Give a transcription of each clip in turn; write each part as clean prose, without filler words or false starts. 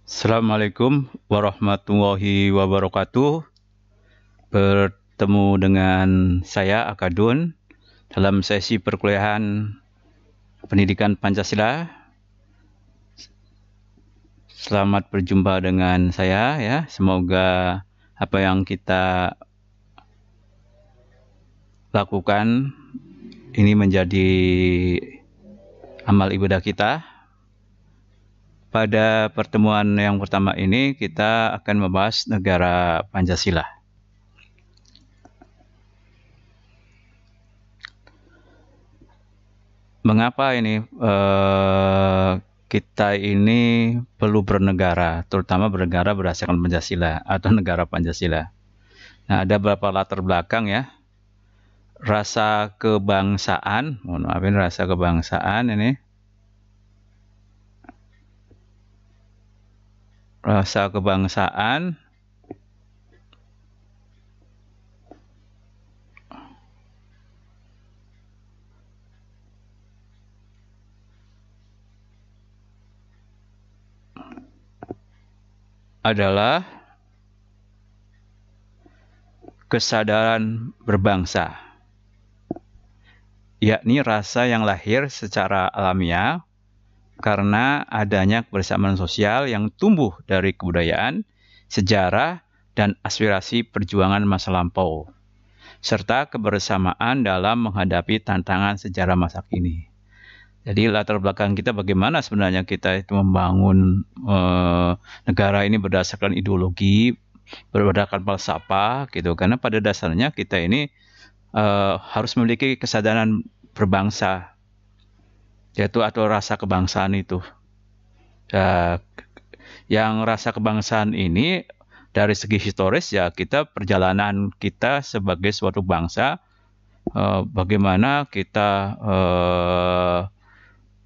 Assalamualaikum warahmatullahi wabarakatuh. Bertemu dengan saya Akadun dalam sesi perkuliahan Pendidikan Pancasila. Selamat berjumpa dengan saya ya. Semoga apa yang kita lakukan ini menjadi amal ibadah kita. Pada pertemuan yang pertama ini kita akan membahas negara Pancasila. Mengapa ini kita ini perlu bernegara, terutama bernegara berdasarkan Pancasila atau negara Pancasila. Nah, ada beberapa latar belakang ya. Rasa kebangsaan, mohon maafin, rasa kebangsaan ini. Rasa kebangsaan adalah kesadaran berbangsa, yakni rasa yang lahir secara alamiah karena adanya kebersamaan sosial yang tumbuh dari kebudayaan, sejarah, dan aspirasi perjuangan masa lampau, serta kebersamaan dalam menghadapi tantangan sejarah masa kini. Jadi latar belakang kita bagaimana sebenarnya kita itu membangun negara ini berdasarkan ideologi, berdasarkan falsafah gitu. Karena pada dasarnya kita ini harus memiliki kesadaran berbangsa, yaitu atau rasa kebangsaan itu. Yang rasa kebangsaan ini dari segi historis ya kita perjalanan kita sebagai suatu bangsa, bagaimana kita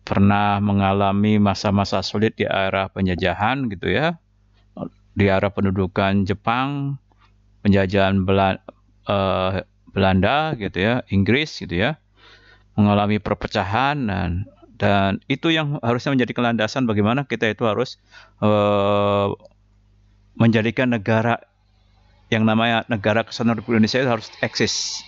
pernah mengalami masa-masa sulit di era penjajahan gitu ya, di era pendudukan Jepang, penjajahan Belanda gitu ya, Inggris gitu ya, mengalami perpecahan dan itu yang harusnya menjadi landasan bagaimana kita itu harus menjadikan negara yang namanya negara kesatuan Republik Indonesia itu harus eksis.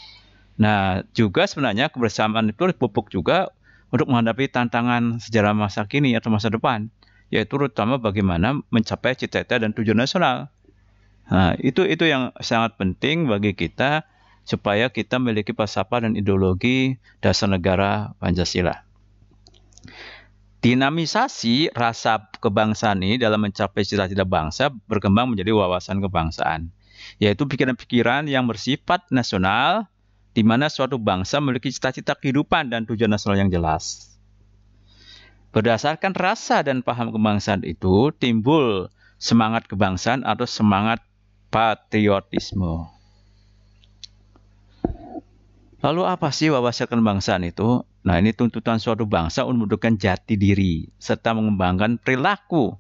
Nah, juga sebenarnya kebersamaan itu pupuk juga untuk menghadapi tantangan sejarah masa kini atau masa depan, yaitu terutama bagaimana mencapai cita-cita dan tujuan nasional. Nah, itu yang sangat penting bagi kita supaya kita memiliki falsafah dan ideologi dasar negara Pancasila. Dinamisasi rasa kebangsaan ini dalam mencapai cita-cita bangsa berkembang menjadi wawasan kebangsaan, yaitu pikiran-pikiran yang bersifat nasional, di mana suatu bangsa memiliki cita-cita kehidupan dan tujuan nasional yang jelas. Berdasarkan rasa dan paham kebangsaan itu, timbul semangat kebangsaan atau semangat patriotisme. Lalu apa sih wawasan kebangsaan itu? Nah, ini tuntutan suatu bangsa untuk menunjukkan jati diri, serta mengembangkan perilaku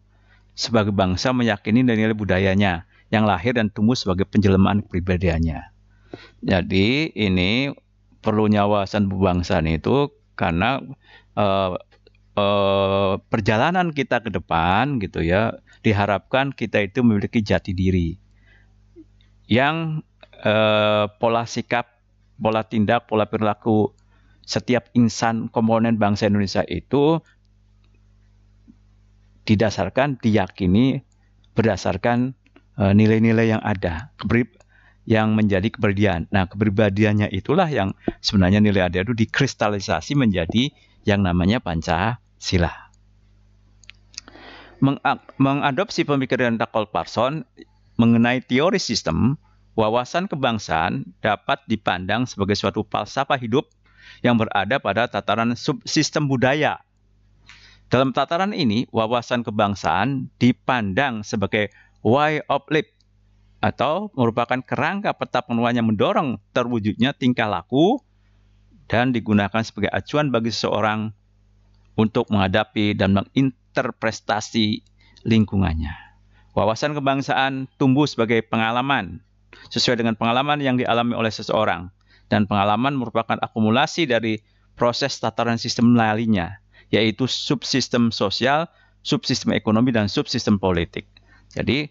sebagai bangsa meyakini nilai-nilai budayanya yang lahir dan tumbuh sebagai penjelamaan kepribadiannya. Jadi ini perlunya wawasan kebangsaan itu karena perjalanan kita ke depan gitu ya, diharapkan kita itu memiliki jati diri yang pola sikap, pola tindak, pola perilaku setiap insan komponen bangsa Indonesia itu didasarkan, diyakini berdasarkan nilai-nilai yang ada, yang menjadi kepribadian. Nah, kepribadiannya itulah yang sebenarnya nilai ada itu dikristalisasi menjadi yang namanya Pancasila. Mengadopsi pemikiran Karl Parson mengenai teori sistem, wawasan kebangsaan dapat dipandang sebagai suatu falsafah hidup yang berada pada tataran subsistem budaya. Dalam tataran ini, wawasan kebangsaan dipandang sebagai way of life atau merupakan kerangka peta penguatan yang mendorong terwujudnya tingkah laku dan digunakan sebagai acuan bagi seseorang untuk menghadapi dan menginterpretasi lingkungannya. Wawasan kebangsaan tumbuh sebagai pengalaman, sesuai dengan pengalaman yang dialami oleh seseorang, dan pengalaman merupakan akumulasi dari proses tataran sistem lainnya, yaitu subsistem sosial subsistem ekonomi dan subsistem politik. Jadi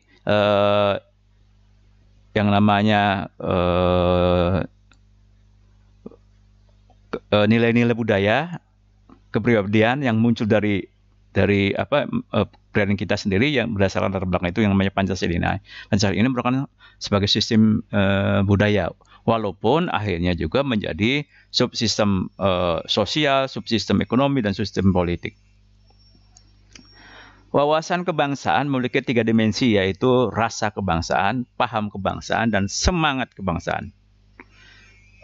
yang namanya nilai-nilai budaya, kepribadian yang muncul dari kepribadian kita sendiri yang berdasarkan latar belakang itu yang namanya Pancasila. Pancasila ini merupakan sebagai sistem budaya, walaupun akhirnya juga menjadi subsistem sosial, subsistem ekonomi, dan subsistem politik. Wawasan kebangsaan memiliki 3 dimensi, yaitu rasa kebangsaan, paham kebangsaan, dan semangat kebangsaan.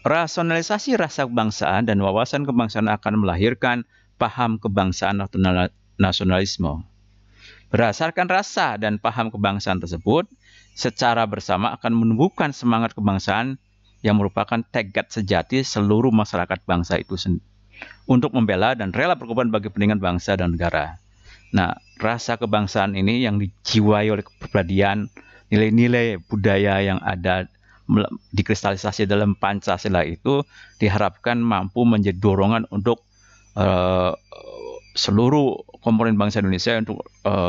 Rasionalisasi rasa kebangsaan dan wawasan kebangsaan akan melahirkan paham kebangsaan atau nasionalisme. Berdasarkan rasa dan paham kebangsaan tersebut, secara bersama akan menumbuhkan semangat kebangsaan yang merupakan tekad sejati seluruh masyarakat bangsa itu untuk membela dan rela berkorban bagi kepentingan bangsa dan negara. Nah, rasa kebangsaan ini yang dijiwai oleh kepribadian, nilai-nilai budaya yang ada dikristalisasi dalam Pancasila itu diharapkan mampu menjadi dorongan untuk seluruh komponen bangsa Indonesia untuk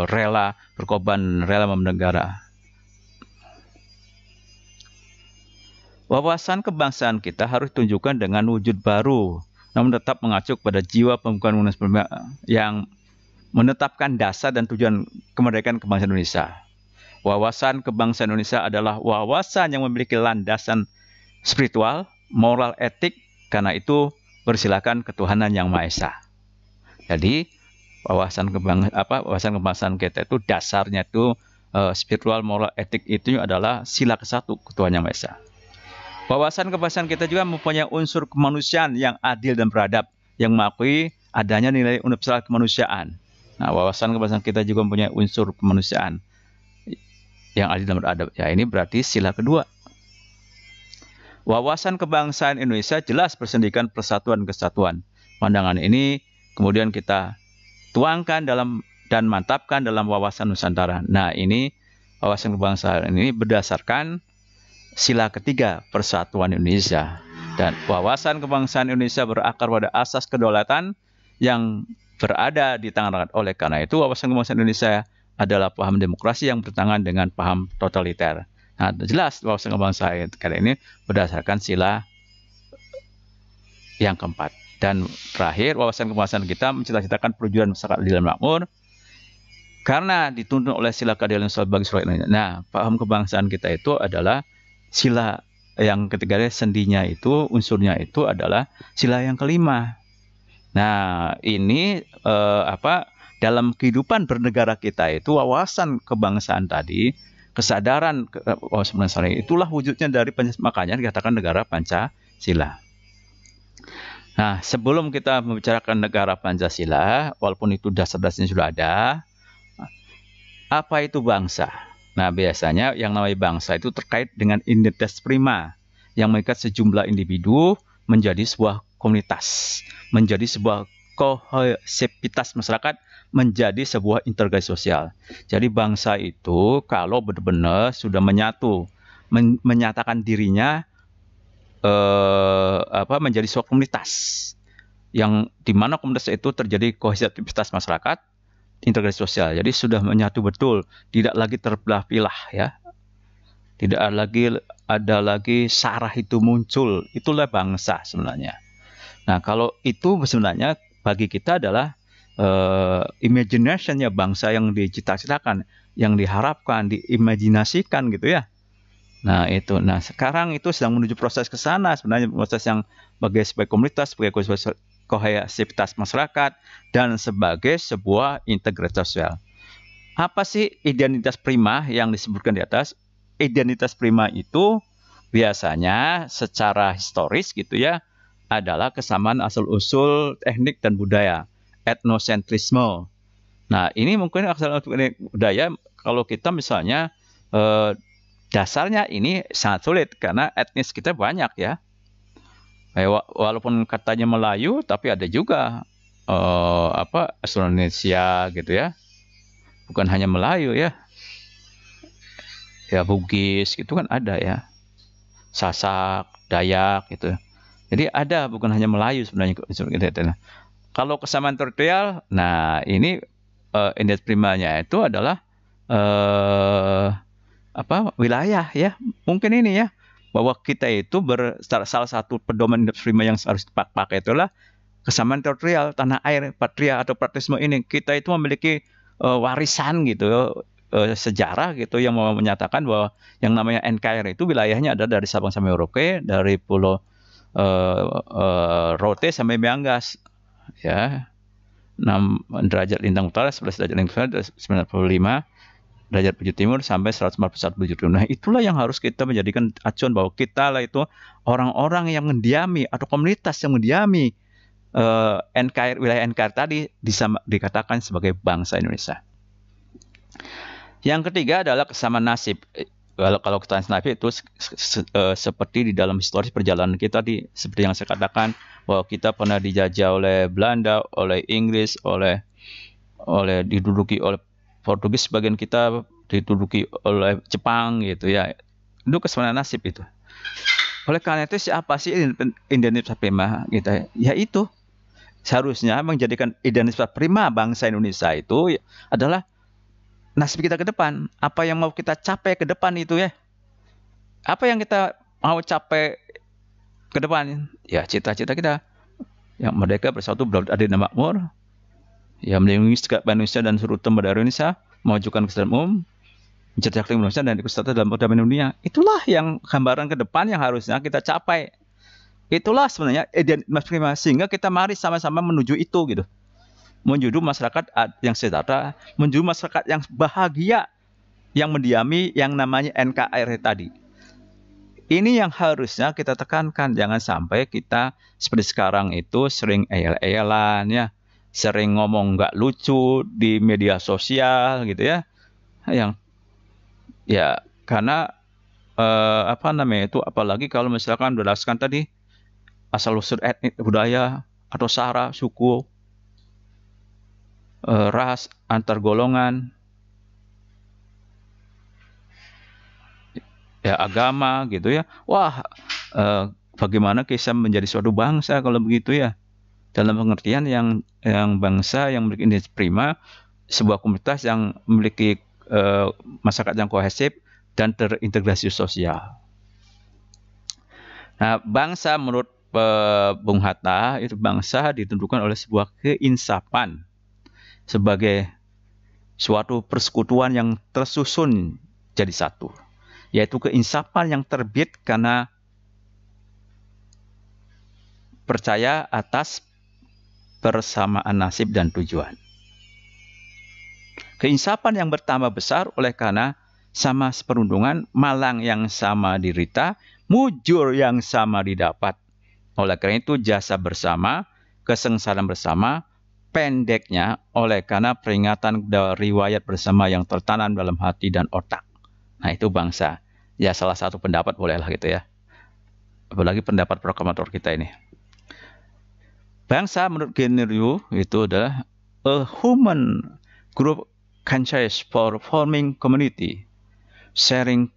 rela berkorban, rela membela negara. Wawasan kebangsaan kita harus ditunjukkan dengan wujud baru, namun tetap mengacu pada jiwa pembukaan yang menetapkan dasar dan tujuan kemerdekaan kebangsaan Indonesia. Wawasan kebangsaan Indonesia adalah wawasan yang memiliki landasan spiritual, moral, etik, karena itu bersilakan ketuhanan yang Maha Esa. Jadi wawasan kebangsaan kita itu dasarnya itu spiritual, moral, etik itu adalah sila ke-1 ketuhanan yang Maha Esa. Wawasan kebangsaan kita juga mempunyai unsur kemanusiaan yang adil dan beradab, yang mengakui adanya nilai universal kemanusiaan. Nah, wawasan kebangsaan kita juga mempunyai unsur kemanusiaan yang adil dan beradab. Ya, ini berarti sila kedua. Wawasan kebangsaan Indonesia jelas bersendikan persatuan kesatuan. Pandangan ini kemudian kita tuangkan dalam dan mantapkan dalam wawasan Nusantara. Nah, ini wawasan kebangsaan ini berdasarkan sila ketiga persatuan Indonesia. Dan wawasan kebangsaan Indonesia berakar pada asas kedaulatan yang berada di tangan rakyat. Oleh karena itu, wawasan kebangsaan Indonesia adalah paham demokrasi yang bertentangan dengan paham totaliter. Nah, jelas wawasan kebangsaan kali ini berdasarkan sila yang keempat. Dan terakhir, wawasan kebangsaan kita mencita-citakan perwujudan masyarakat adil dan makmur karena dituntun oleh sila keadilan bagi seluruh Indonesia. Nah, paham kebangsaan kita itu adalah sila yang ketiga, sendinya itu, unsurnya itu adalah sila yang kelima. Nah, ini dalam kehidupan bernegara kita itu wawasan kebangsaan tadi, kesadaran wawasan kebangsaan itulah wujudnya dari makanya dikatakan negara Pancasila. Nah, sebelum kita membicarakan negara Pancasila, walaupun itu dasar-dasarnya sudah ada, apa itu bangsa? Nah, biasanya yang namanya bangsa itu terkait dengan identitas prima yang mengikat sejumlah individu menjadi sebuah komunitas, menjadi sebuah kohesivitas masyarakat, menjadi sebuah integrasi sosial. Jadi bangsa itu kalau benar-benar sudah menyatu, menyatakan dirinya menjadi sebuah komunitas yang dimana komunitas itu terjadi kohesivitas masyarakat, integrasi sosial. Jadi sudah menyatu betul, tidak lagi terbelah-belah ya. Tidak ada lagi sarah itu muncul. Itulah bangsa sebenarnya. Nah, kalau itu sebenarnya bagi kita adalah imagination-nya bangsa yang dicita-citakan, yang diharapkan, diimajinasikan gitu ya. Nah, itu. Nah, sekarang itu sedang menuju proses ke sana sebenarnya, proses yang sebagai komunitas, sebagai kohesivitas masyarakat, dan sebagai sebuah integritas sosial. Apa sih identitas prima yang disebutkan di atas? Identitas prima itu biasanya secara historis gitu ya, adalah kesamaan asal-usul teknik dan budaya, etnosentrisme. Nah, ini mungkin asal-usul budaya kalau kita misalnya dasarnya ini sangat sulit karena etnis kita banyak ya. Walaupun katanya Melayu, tapi ada juga asal Indonesia gitu ya. Bukan hanya Melayu ya. Ya Bugis gitu kan ada ya. Sasak, Dayak gitu. Jadi ada, bukan hanya Melayu sebenarnya. Kalau kesamaan teritorial, nah ini identitas primanya itu adalah wilayah ya. Mungkin ini ya, bahwa kita itu salah satu pedoman identitas prima yang harus dipakai itulah kesamaan teritorial, tanah air, patria atau patriotisme ini. Kita itu memiliki warisan gitu, sejarah gitu yang menyatakan bahwa yang namanya NKRI itu wilayahnya ada dari Sabang sampai Merauke, dari Pulau Rote sampai Miangas, ya. 6 derajat lintang utara, 11 derajat lintang utara, 95 derajat bujur timur sampai 141 bujur timur. Nah, itulah yang harus kita menjadikan acuan bahwa kita lah itu orang-orang yang mendiami atau komunitas yang mendiami NKRI, wilayah NKRI tadi dikatakan sebagai bangsa Indonesia. Yang ketiga adalah kesamaan nasib. Kalau kesamaan nasib itu seperti di dalam historis perjalanan kita, seperti yang saya katakan bahwa kita pernah dijajah oleh Belanda, oleh Inggris, diduduki oleh Portugis, sebagian kita diduduki oleh Jepang gitu ya. Itu kesamaan nasib itu. Oleh karena itu siapa sih identitas prima kita? Ya itu seharusnya menjadikan identitas prima bangsa Indonesia itu adalah nasib kita ke depan. Apa yang mau kita capai ke depan itu ya. Apa yang kita mau capai ke depan? Ya cita-cita kita yang merdeka, bersatu, beradil dan makmur, ya melindungi segala manusia dan seluruh tempat dari Indonesia, memajukan kesejahteraan umum, mencerdaskan Indonesia dan ikut serta dalam perdamaian dunia. Itulah yang gambaran ke depan yang harusnya kita capai. Itulah sebenarnya identitas prima, sehingga kita mari sama-sama menuju itu gitu. Menuju masyarakat yang sejahtera, menuju masyarakat yang bahagia, yang mendiami yang namanya NKRI tadi. Ini yang harusnya kita tekankan, jangan sampai kita seperti sekarang itu sering eyel-eyelan ya, sering ngomong nggak lucu di media sosial gitu ya, yang ya karena itu apalagi kalau misalkan berdasarkan tadi asal usul etnik, budaya atau sara, suku, ras, antar golongan, ya agama gitu ya. Wah, bagaimana kita menjadi suatu bangsa kalau begitu ya? Dalam pengertian yang bangsa yang memiliki identitas prima, sebuah komunitas yang memiliki masyarakat yang kohesif dan terintegrasi sosial. Nah, bangsa menurut Bung Hatta itu bangsa ditentukan oleh sebuah keinsafan sebagai suatu persekutuan yang tersusun jadi satu, yaitu keinsafan yang terbit karena percaya atas persamaan nasib dan tujuan. Keinsafan yang bertambah besar oleh karena sama seperuntungan, malang yang sama dirita, mujur yang sama didapat. Oleh karena itu jasa bersama, kesengsaraan bersama, pendeknya oleh karena peringatan dari riwayat bersama yang tertanam dalam hati dan otak. Nah, itu bangsa. Ya, salah satu pendapat bolehlah gitu ya. Apalagi pendapat proklamator kita ini. Bangsa menurut Generiu itu adalah a human group conscious for forming community, sharing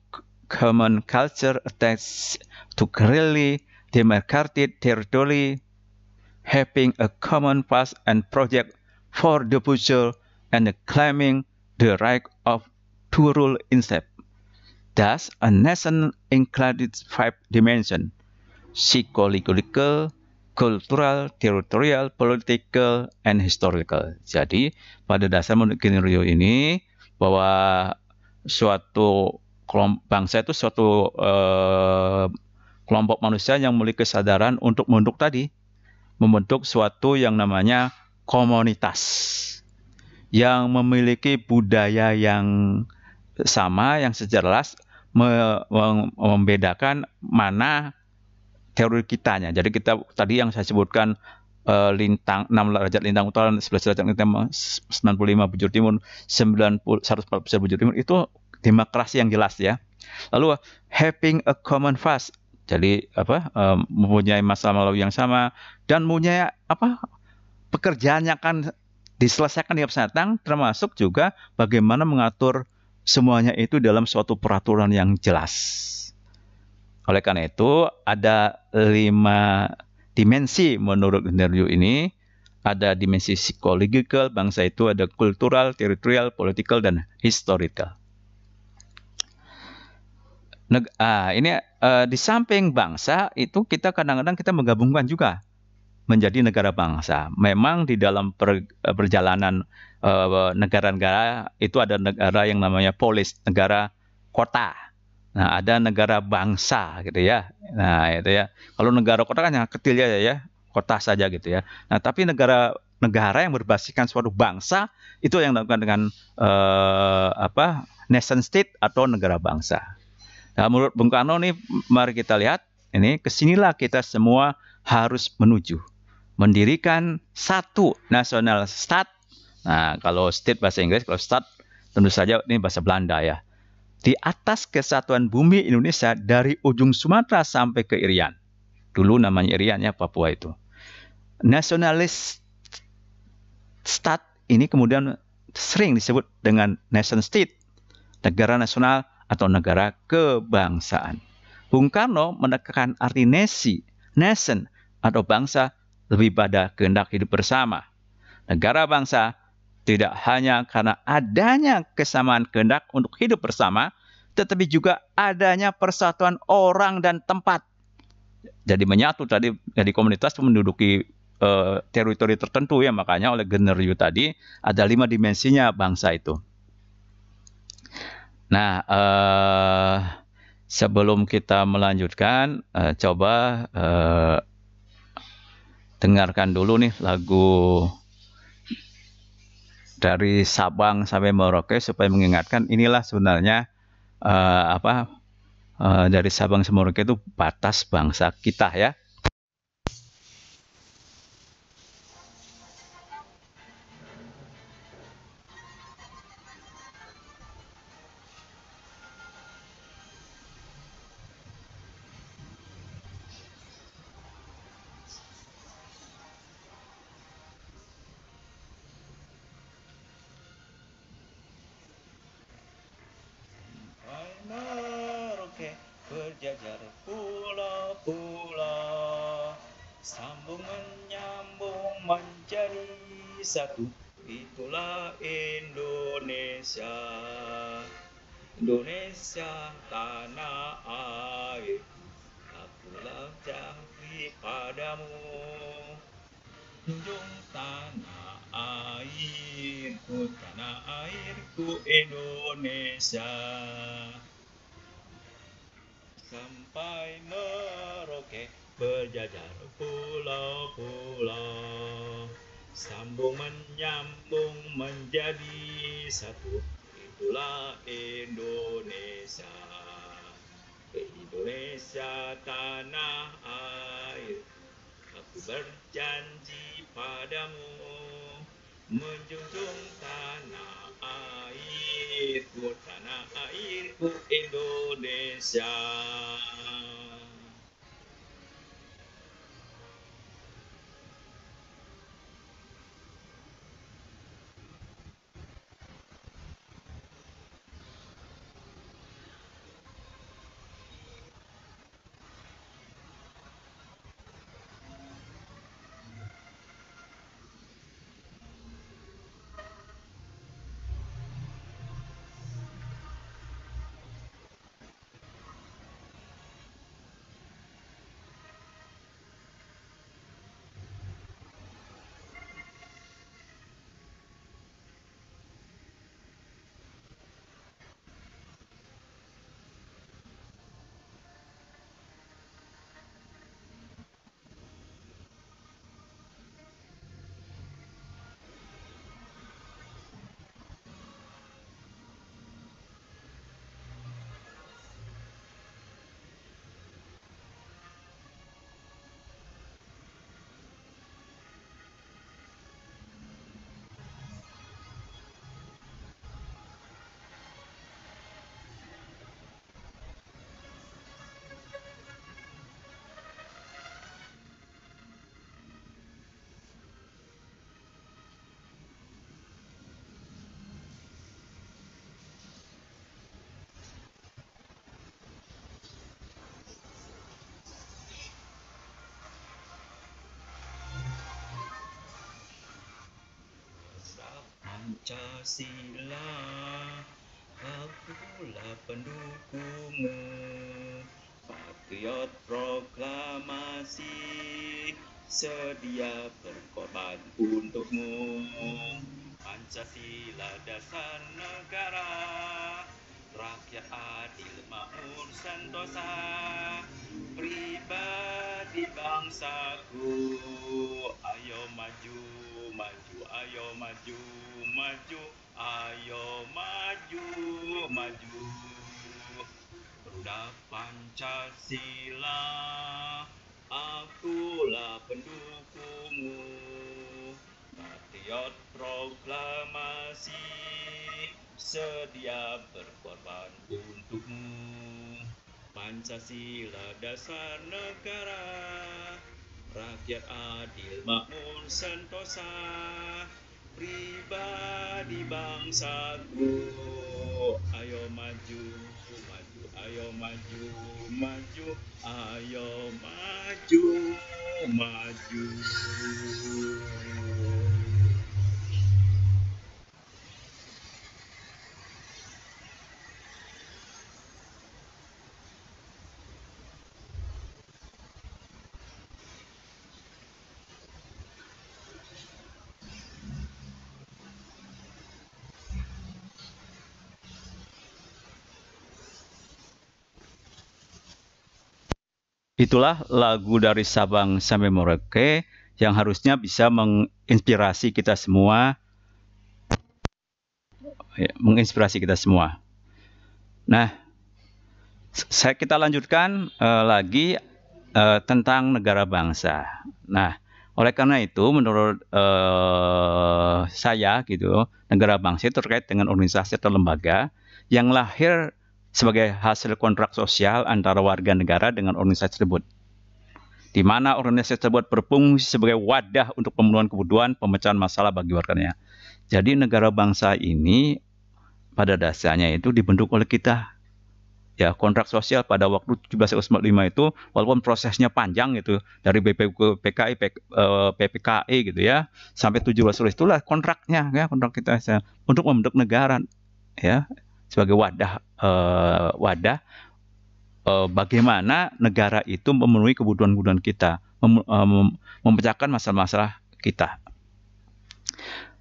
common culture attached to clearly demarcated territory, having a common past and project for the future, and claiming the right of to rule instead. Thus, a nation includes 5 dimensions: psychological, cultural, territorial, political, and historical. Jadi, pada dasar menurut Generiu ini, bahwa suatu bangsa itu suatu kelompok manusia yang memiliki kesadaran untuk membentuk suatu yang namanya komunitas yang memiliki budaya yang sama, yang sejelas membedakan mana teori kitanya. Jadi kita tadi yang saya sebutkan lintang 6 derajat lintang utara, 11 derajat lintang 95 bujur timur, 140 bujur timur, itu demokrasi yang jelas ya. Lalu having a common past, jadi mempunyai masa lalu yang sama dan mempunyai pekerjaan yang akan diselesaikan di masa datang, termasuk juga bagaimana mengatur semuanya itu dalam suatu peraturan yang jelas. Oleh karena itu ada 5 dimensi menurut Generiu ini. Ada dimensi psikologikal, bangsa itu ada kultural, teritorial, political, dan historical. Ini di samping bangsa itu kita kadang-kadang kita menggabungkan juga menjadi negara bangsa. Memang di dalam perjalanan negara-negara itu ada negara yang namanya polis, negara kota. Nah, ada negara bangsa gitu ya. Nah, itu ya. Kalau negara kota kan yang kecil ya, kota saja gitu ya. Nah, tapi negara yang berbasiskan suatu bangsa itu yang dilakukan dengan nation state atau negara bangsa. Nah, menurut Bung Karno nih, mari kita lihat ini, kesinilah kita semua harus menuju mendirikan satu national state. Nah, kalau state bahasa Inggris, kalau state tentu saja ini bahasa Belanda ya. Di atas kesatuan bumi Indonesia dari ujung Sumatera sampai ke Irian. Dulu namanya Irian ya, Papua itu. Nasionalis state ini kemudian sering disebut dengan nation state, negara nasional atau negara kebangsaan. Bung Karno menekankan arti nation atau bangsa lebih pada kehendak hidup bersama. Negara bangsa tidak hanya karena adanya kesamaan kehendak untuk hidup bersama, tetapi juga adanya persatuan orang dan tempat. Jadi menyatu tadi, jadi komunitas menduduki teritori tertentu ya, makanya oleh Gardner Ryu tadi ada 5 dimensinya bangsa itu. Nah, sebelum kita melanjutkan, coba dengarkan dulu nih lagu dari Sabang sampai Merauke supaya mengingatkan inilah sebenarnya dari Sabang sampai Merauke itu batas bangsa kita ya. Merauke berjajar pulau-pulau, sambung menyambung menjadi satu, itulah Indonesia. Indonesia tanah air, akulah janji padamu, junjung tanah airku Indonesia. Sampai Merauke berjajar pulau-pulau, sambung menyambung menjadi satu, itulah Indonesia. Indonesia tanah air, aku berjanji padamu, menjunjung tanah airku Indonesia. Pancasila, akulah pendukungmu, patriot proklamasi, sedia berkorban untukmu. Pancasila dasar negara, rakyat adil makmur sentosa, pribadi bangsaku, ayo maju, maju, ayo maju, maju, ayo maju, maju. Pemuda Pancasila, akulah pendukungmu, patriot proklamasi, sedia berkorban untukmu. Pancasila dasar negara, rakyat adil makmur sentosa, pribadi bangsaku, ayo maju, maju, ayo maju, maju, ayo maju, maju. Itulah lagu dari Sabang sampai Merauke yang harusnya bisa menginspirasi kita semua, Nah, kita lanjutkan lagi tentang negara bangsa. Nah, oleh karena itu, menurut saya gitu, negara bangsa itu terkait dengan organisasi atau lembaga yang lahir sebagai hasil kontrak sosial antara warga negara dengan organisasi tersebut, di mana organisasi tersebut berfungsi sebagai wadah untuk pemenuhan kebutuhan pemecahan masalah bagi warganya. Jadi negara bangsa ini pada dasarnya itu dibentuk oleh kita. Ya, kontrak sosial pada waktu 1745 itu, walaupun prosesnya panjang gitu, dari BPKI, PPKI gitu ya, sampai 17 itulah kontraknya, ya, kontrak kita untuk membentuk negara, ya, sebagai wadah bagaimana negara itu memenuhi kebutuhan-kebutuhan kita, memecahkan masalah-masalah kita.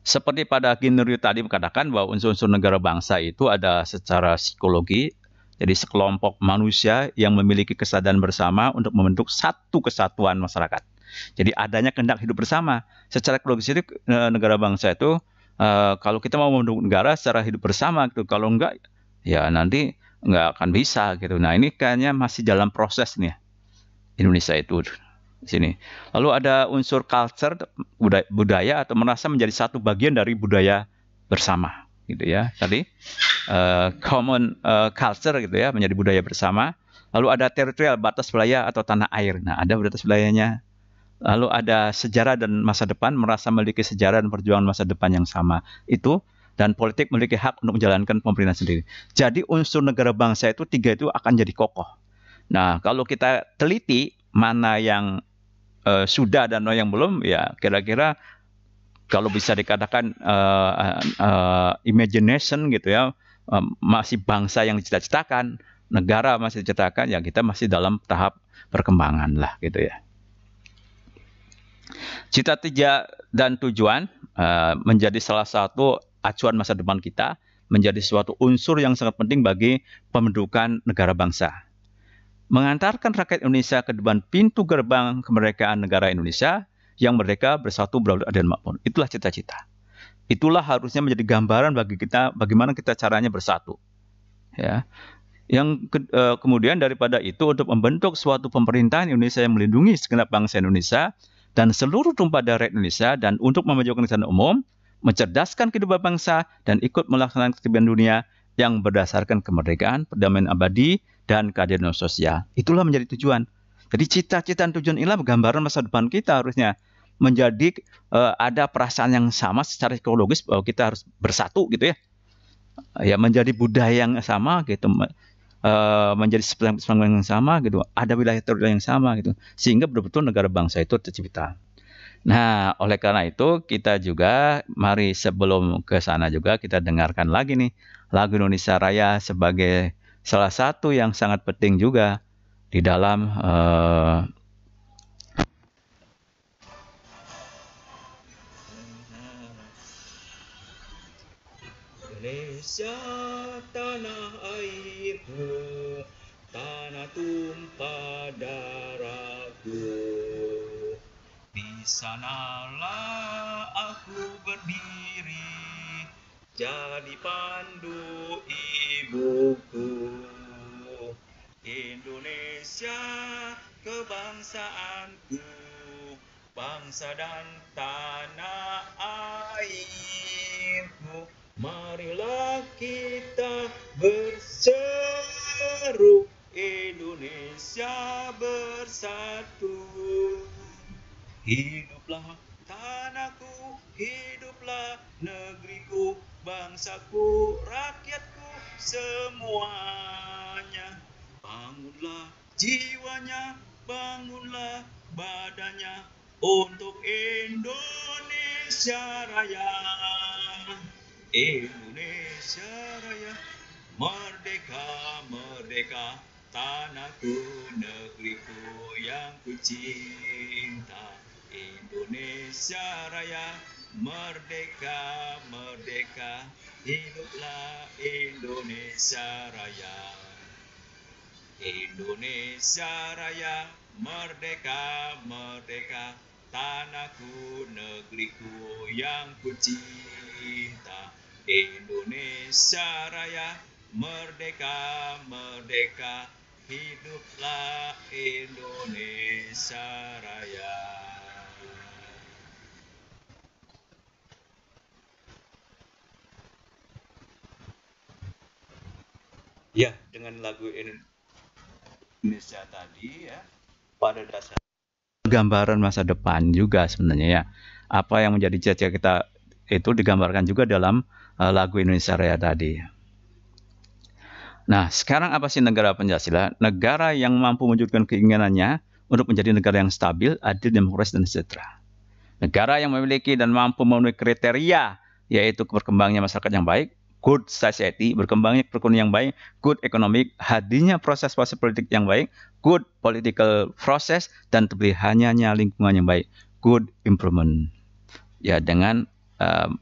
Seperti pada Ginuryu tadi mengatakan bahwa unsur-unsur negara bangsa itu ada secara psikologi, jadi sekelompok manusia yang memiliki kesadaran bersama untuk membentuk satu kesatuan masyarakat. Jadi adanya kehendak hidup bersama. Secara psikologis itu negara bangsa itu kalau kita mau membentuk negara secara hidup bersama gitu, kalau enggak ya nanti nggak akan bisa gitu. Nah, ini kayaknya masih dalam proses nih Indonesia itu di sini. Lalu ada unsur culture, budaya atau merasa menjadi satu bagian dari budaya bersama gitu ya. Tadi common culture gitu ya, menjadi budaya bersama. Lalu ada teritorial, batas wilayah atau tanah air. Nah, ada batas wilayahnya. Lalu ada sejarah dan masa depan, merasa memiliki sejarah dan perjuangan masa depan yang sama. Itu, dan politik memiliki hak untuk menjalankan pemerintahan sendiri. Jadi unsur negara bangsa itu tiga itu akan jadi kokoh. Nah, kalau kita teliti mana yang sudah dan mana yang belum, ya kira-kira kalau bisa dikatakan imagination gitu ya, masih bangsa yang dicita-citakan, negara masih diciptakan, ya kita masih dalam tahap perkembangan lah gitu ya. Cita-cita dan tujuan menjadi salah satu acuan masa depan kita, menjadi suatu unsur yang sangat penting bagi pembentukan negara bangsa. Mengantarkan rakyat Indonesia ke depan pintu gerbang kemerdekaan negara Indonesia yang merdeka, bersatu, berdaulat, adil, makmur. Itulah cita-cita. Itulah harusnya menjadi gambaran bagi kita bagaimana kita caranya bersatu. Ya. Yang kemudian daripada itu, untuk membentuk suatu pemerintahan Indonesia yang melindungi segenap bangsa Indonesia dan seluruh tumpah darah Indonesia, dan untuk memajukan kesejahteraan umum, mencerdaskan kehidupan bangsa, dan ikut melaksanakan ketertiban dunia yang berdasarkan kemerdekaan, perdamaian abadi, dan keadilan sosial. Itulah menjadi tujuan. Jadi cita-cita dan tujuan inilah gambaran masa depan kita harusnya. Menjadi ada perasaan yang sama secara psikologis bahwa kita harus bersatu gitu ya. Ya, menjadi budaya yang sama gitu. Menjadi seperang yang sama gitu, ada wilayah teritorial yang sama gitu, sehingga betul-betul negara bangsa itu tercipta. Nah, oleh karena itu kita juga mari sebelum ke sana juga kita dengarkan lagi nih lagu Indonesia Raya sebagai salah satu yang sangat penting juga di dalam Indonesia tanah airku, tanah tumpah darahku. Di sanalah aku berdiri, jadi pandu ibuku. Indonesia kebangsaanku, bangsa dan tanah airku. Marilah kita berseru, Indonesia bersatu. Hiduplah tanahku, hiduplah negeriku, bangsaku, rakyatku semuanya. Bangunlah jiwanya, bangunlah badannya untuk Indonesia Raya. Indonesia Raya, merdeka, merdeka, tanahku, negeriku yang ku cinta. Indonesia Raya, merdeka, merdeka, hiduplah Indonesia Raya. Indonesia Raya, merdeka, merdeka, tanahku, negeriku yang ku cinta. Indonesia Raya, merdeka, merdeka, hiduplah Indonesia Raya. Ya, dengan lagu Indonesia tadi ya, pada dasar gambaran masa depan juga sebenarnya ya. Apa yang menjadi cita-cita kita itu digambarkan juga dalam lagu Indonesia Raya tadi. Nah, sekarang apa sih negara Pancasila? Negara yang mampu mewujudkan keinginannya untuk menjadi negara yang stabil, adil, demokratis, dan sejahtera. Negara yang memiliki dan mampu memenuhi kriteria, yaitu berkembangnya masyarakat yang baik, good society, berkembangnya perekonomian yang baik, good economic, hadirnya proses-proses politik yang baik, good political process, dan terpilihannya lingkungan yang baik, good improvement. Ya, dengan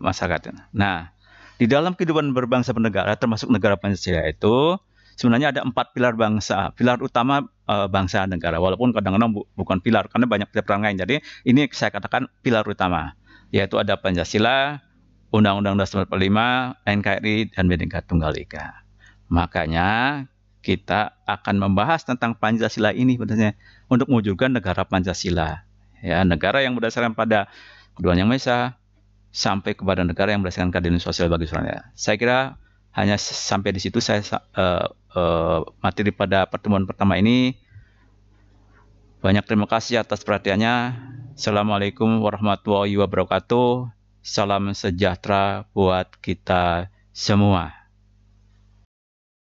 masyarakat. Nah, di dalam kehidupan berbangsa bernegara, termasuk negara Pancasila itu, sebenarnya ada 4 pilar bangsa. Pilar utama bangsa negara, walaupun kadang-kadang bukan pilar, karena banyak pilar lain. Jadi, ini saya katakan pilar utama, yaitu ada Pancasila, Undang-Undang Dasar 45, NKRI, dan Bhinneka Tunggal Ika. Makanya, kita akan membahas tentang Pancasila ini sebenarnya untuk mewujudkan negara Pancasila. Ya, negara yang berdasarkan pada keduanya Yang Maha Esa, sampai kepada negara yang berdasarkan keadilan sosial bagi semuanya. Saya kira hanya sampai di situ saya materi pada pertemuan pertama ini. Banyak terima kasih atas perhatiannya. Assalamualaikum warahmatullahi wabarakatuh. Salam sejahtera buat kita semua.